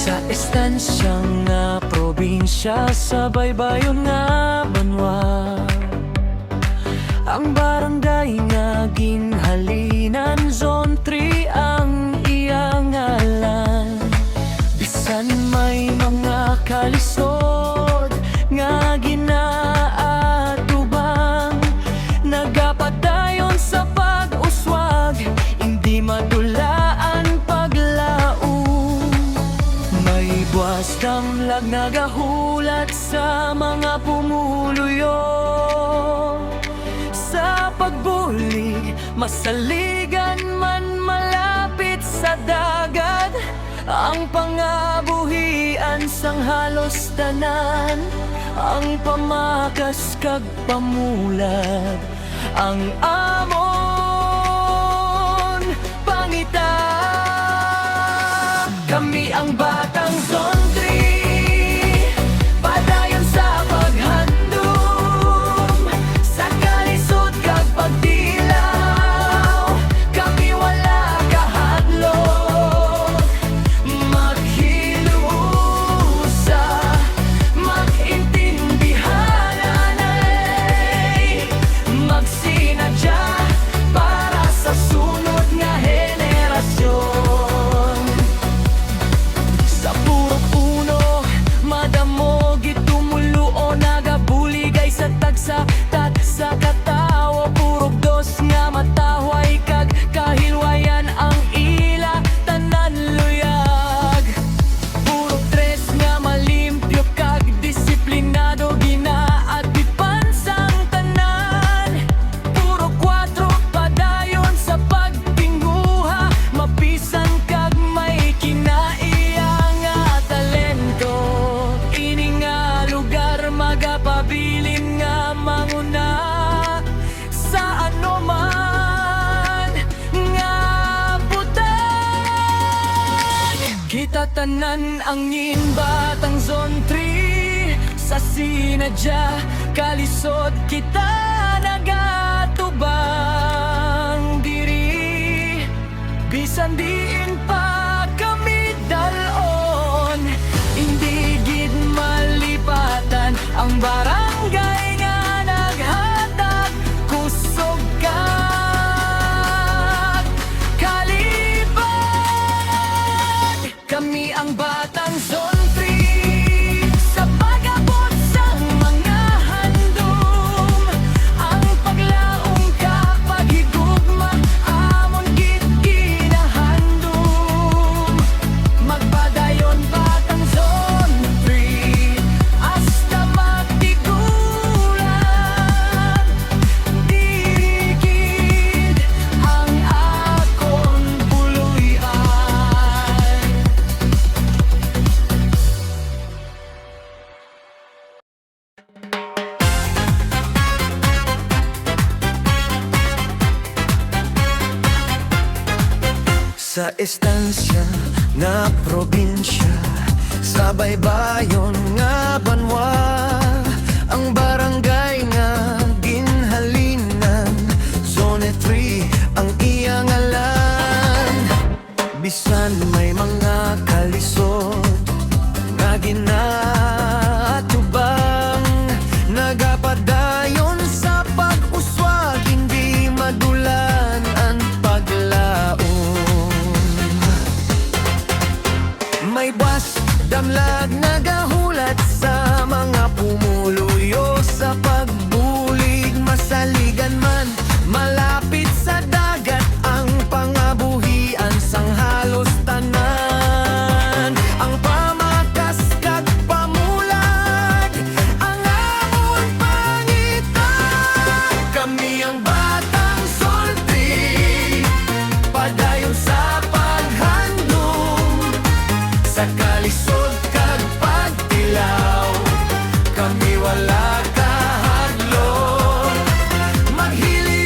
Sa estansyang nga probinsya, sa baybayon nga banwa, ang barangay nga ginhalinan, Zone 3 ang iyang ngalan. Bisan may mga kalisod nga ginaatubang, nagapadayon sa pag-uswag, hindi madulaan paglaong. May buwas damlag nagahulat sa mga pumuluyo, sa pagbulig, masaligan man malapit sa dagat, ang pangabuhian sang halos tanan, ang pamakas kag pamulag, ang amon pangita. Kami ang batang Zone 3, padayon sa paghandom, sa kalisod kag pagdilaw. Kami wala kahadlok, maghilusa, magintindihan ay magsinadya para sa sunod nga henerasyon. Sa purok uno, madamo gitumulo nagabuligay sa tagsa tat sa katawo. Purok dos nga mataway kag kahilwayan ang ila tanan luyag. Purok tres nga malimpyo kag disiplinado, ginaatipan sang tanan. Purok 4 padayon sa pagtinguha, mabisan kag may kinaiya nga talento. Ini nga lugar magapabilin nga manguna sa anuman nga butan. Kita tanan ang batang Zone 3, sa sinadya kalisod kita nagatubang diri. Bisan diin pa kami dalon, hindi gid malipatan ang barangay nga naghatag kusog kag kalipad. Kami ang batang Zone 3, sa pag-abot sang mga handom, ang paglaong kapag higugma, amon gid ginahandom. Magpadayon batang Zone 3, hasta magtigulan, dirigid ang akon puluyan. Sa estansya nga probinsya, sa baybayon nga banwa, ang barangay nga ginhalinan, Zone 3 ang iyang ngalan. Bisan may mga kalisod nga ginatubang, nagapadayon sa pag-uswag, hindi madulan ang paglaom. May buwas damlag nagahulat sa mga pumuluyo, sa pagbulig, masaligan man malapit sa dagat, ang pangabuhian sang halos tanan, ang pamakas kag pamulag, ang amon pangita. Kami ang batang Zone 3, padayon sa paghandom, sa kalisod kag pagdilaw. Kami wala kahadlok, maghili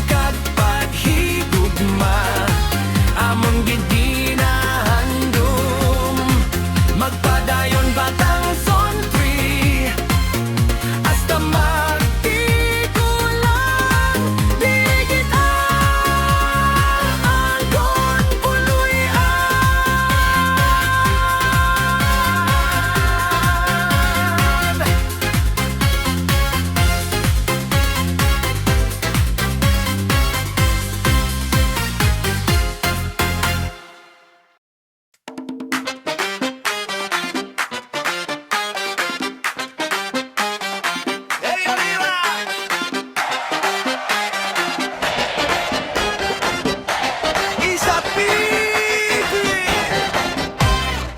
kag paghigugma, among gidinahandom. Magpadayon batang Zone 3, hasta magtigulan. Digit ang Algon Puluyan.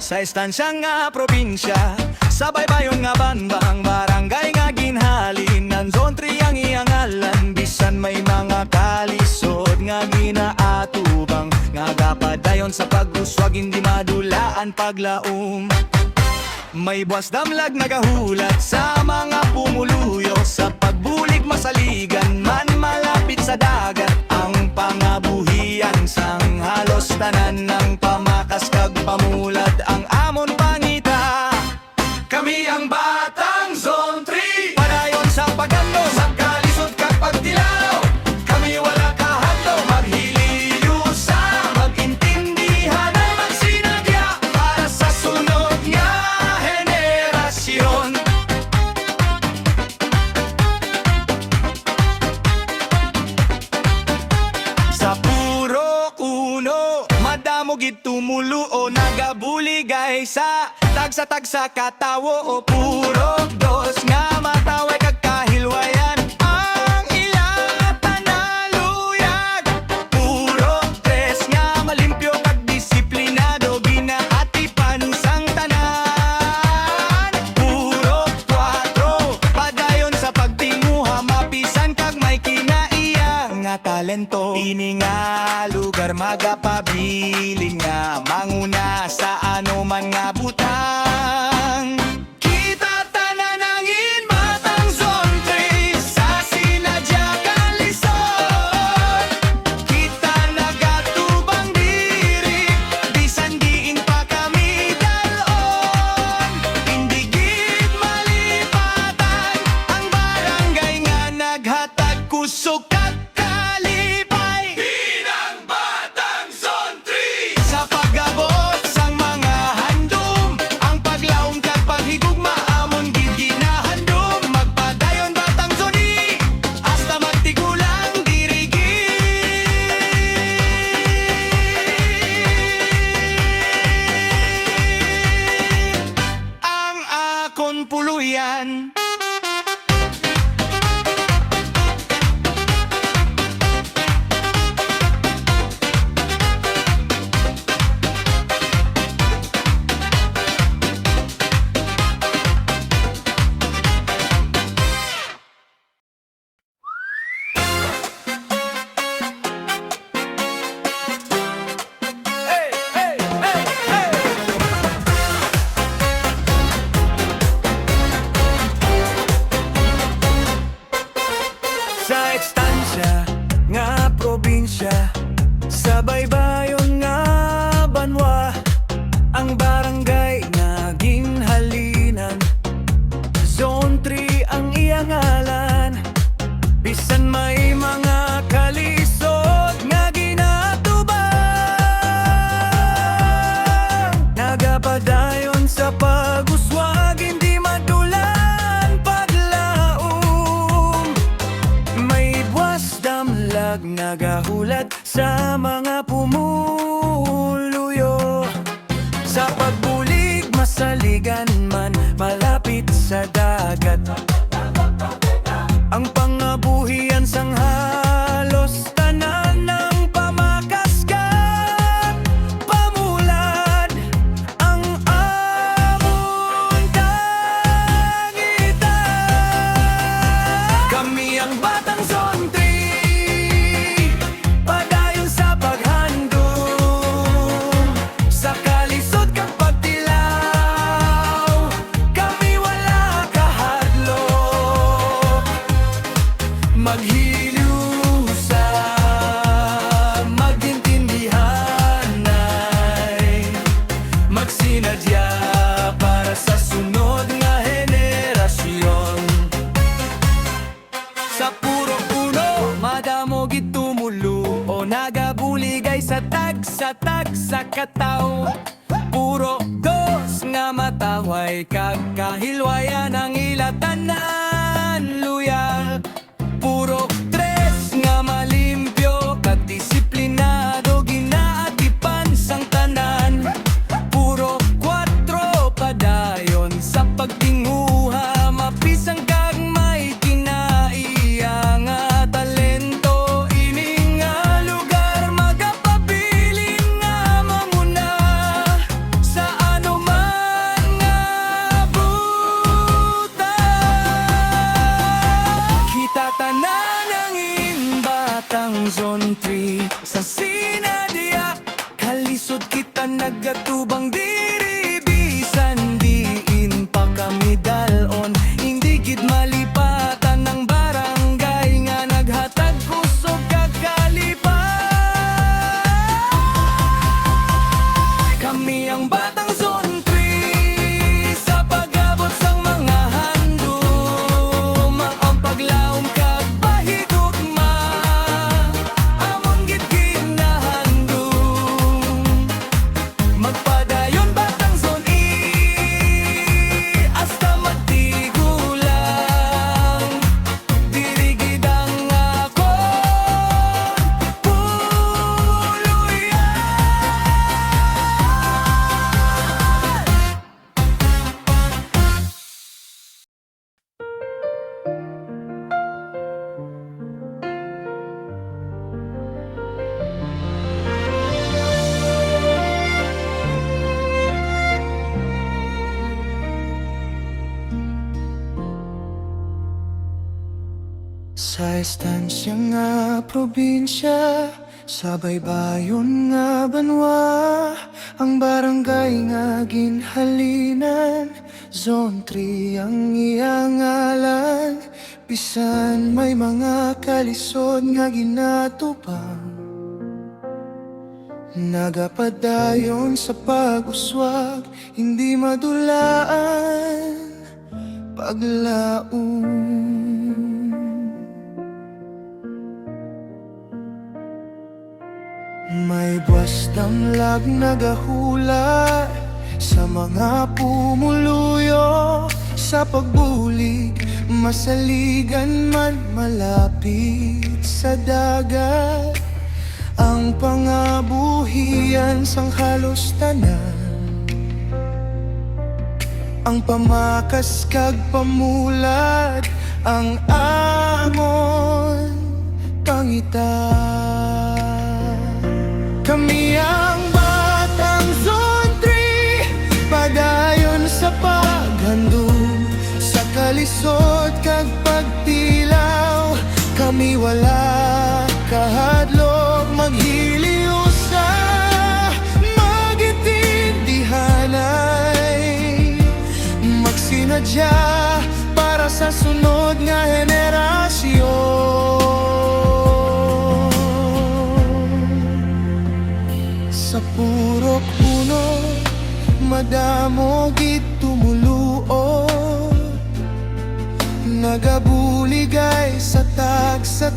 Sa istansya nga probinsya, sa baybayon nga banda, ang barangay nga ginhalin, ng Zone 3 ang iyang ngalan. Bisan may mga kalisod nga ginaatubang, nga gapadayon sa pag-uswag, hindi madulaan paglaom. May buwas damlag nagahulat sa mga pumuluyo, sa pagbulig masaligan man malapit sa dagat. Ang pangabuhian sang halos tanan ng pamakas kag pamulad ang amon pangita. Kami ang batang Zone 3, padayon sa pagando, sa kalisod kag pagtilaw. Kami wala kahadlaw, maghililusa, magintindihan at magsinadya para sa sunod nga henerasyon. Sa puro uno, madamo gid tumuluo, nagabuligay sa tagsa-tagsa katawo. O puro dos nga mataway kag kahilwayan, ang ilang tanaluyag. Puro tres nga malimpyo kag disiplinado, ginahatipan sang tanan. Puro kwatro, padayon sa pagtinguha, mapisan kag may kinaiya nga talento. Ini nga lugar magapabilin nga manguna sa anuman nga butang. Kita tanan ang batang Zone 3 sa sinadya kalisod. Kita nagatubang diri, bisan diin pa kami dalon. Indigid malipatan ang barangay nga naghatag kusog at kalipay. Pinang batang Zone 3 sa pag-abot sang mga handom, ang paglaom kag paghigugma amon gid ginahandom. Magpadayon batang Zone, hasta magtigulang dirigin ang akon puluyan. Sa ekstansya nga probinsya, sa baybayon nga banwa, ang barangay nga ginhalinan. Zone 3 ang iyang ngalan, bisan may mga kalisod nga ginatubang. Nagapadayon sa pag-uswag, hindi madulan paglaom. May buwas damlag nagahulat sa mga pumuluyo, sa pagbulig masaligan man malapit sa dagat. Ang pangabuhian sang halos tanan ng pamakas kag pamulad, ang amon kangita. Kami ang batang Zone 3, padayon sa paghandom, sa kalisod kag pagtilaw. Kami wala kahadlok, nagabuligay sa tag sa kataw. Puro dos nga mataway kakahilwayan ang ilatanan luya. Puro tres nga malimpyo kadisiplinado ginaatipan sang tanan. Puro kwatro padayon sa pagtinguha mapisang kag may kinaiya nga talento. Ini nga lugar magapabilin nga mamuna sa anuman nga buta. Kita tanan ang imbatang Zone 3 sa Sinadya. Kalisod kita nagatubang diri bisan diin pa kami dalon. Hindi gid malipatan ng barangay nga naghatag kusog kakalipay. Kami ang batang Zone 3 sa pag-abot sang mga handom. Ang paglaom kag pahigugma amon gid ginahandom. Magpadayon batang Zone E hasta magtigulang. Diri gid ang akon puluyan. Sa estansya nga probinsya, sa baybayon nga banwa, ang barangay nga ginhalinan, Zone 3 ang iyang ngalan. Bisan may mga kalisod nga ginatupang, nagapadayon sa pag-uswag, hindi madulaan paglaom. May buwas damlag nagahula sa mga pumuluyo. Sa pagbulig, masaligan man malapit sa dagat. Ang pangabuhian sang halos tanan, ang pamakas kag pamulat, ang amon pangitan. Kami ang batang Zone 3, padayon sa paghandom, sa kalisod kag pagtilaw. Kami wala kahadlok maghiliw sa magintindihanay. Magsinadya para sa sunod nga henerasyon. Sa purok puno, madamo gid tumuluo. Nagabuligay sa tag sa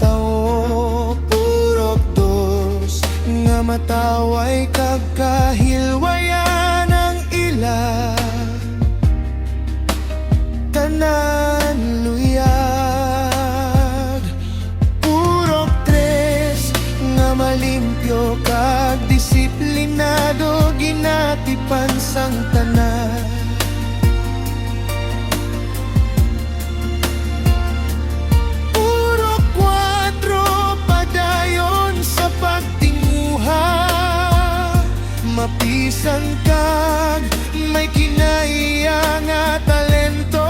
katao. Purok dos nga mataway kag kahilwayan ang ila. Tanan luyag. Purok tres nga malimpyo kag disiplinado ginatipan sang tanan. Purok kwatro padayon sa pagtinguha, mapisan kag may kinaiya nga talento.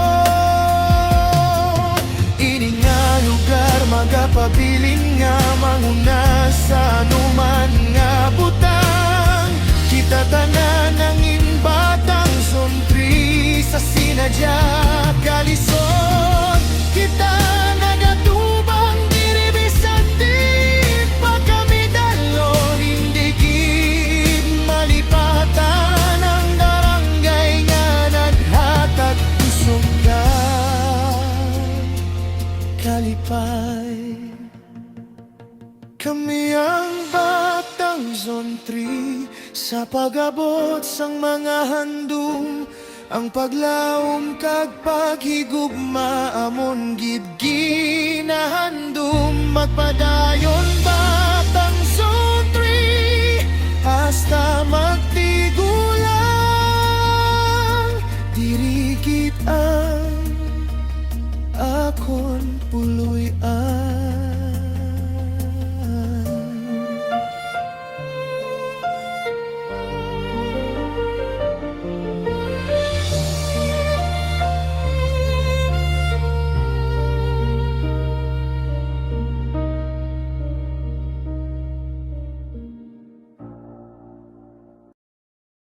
Ini nga lugar magapabilin nga manguna sa anuman nga butang. Kita tanan ang imbatang Zone 3 sa Sinadya. Kalisod kita nagatubang diri bisan di pa kami dalon. Hindi gid malipatan ang barangay nga naghatag kusog ka kalipay. Kami ang batang Zone 3 sa pag-abot sang mga handom. Ang paglaom kag paghigugma amon gid ginahandom magpada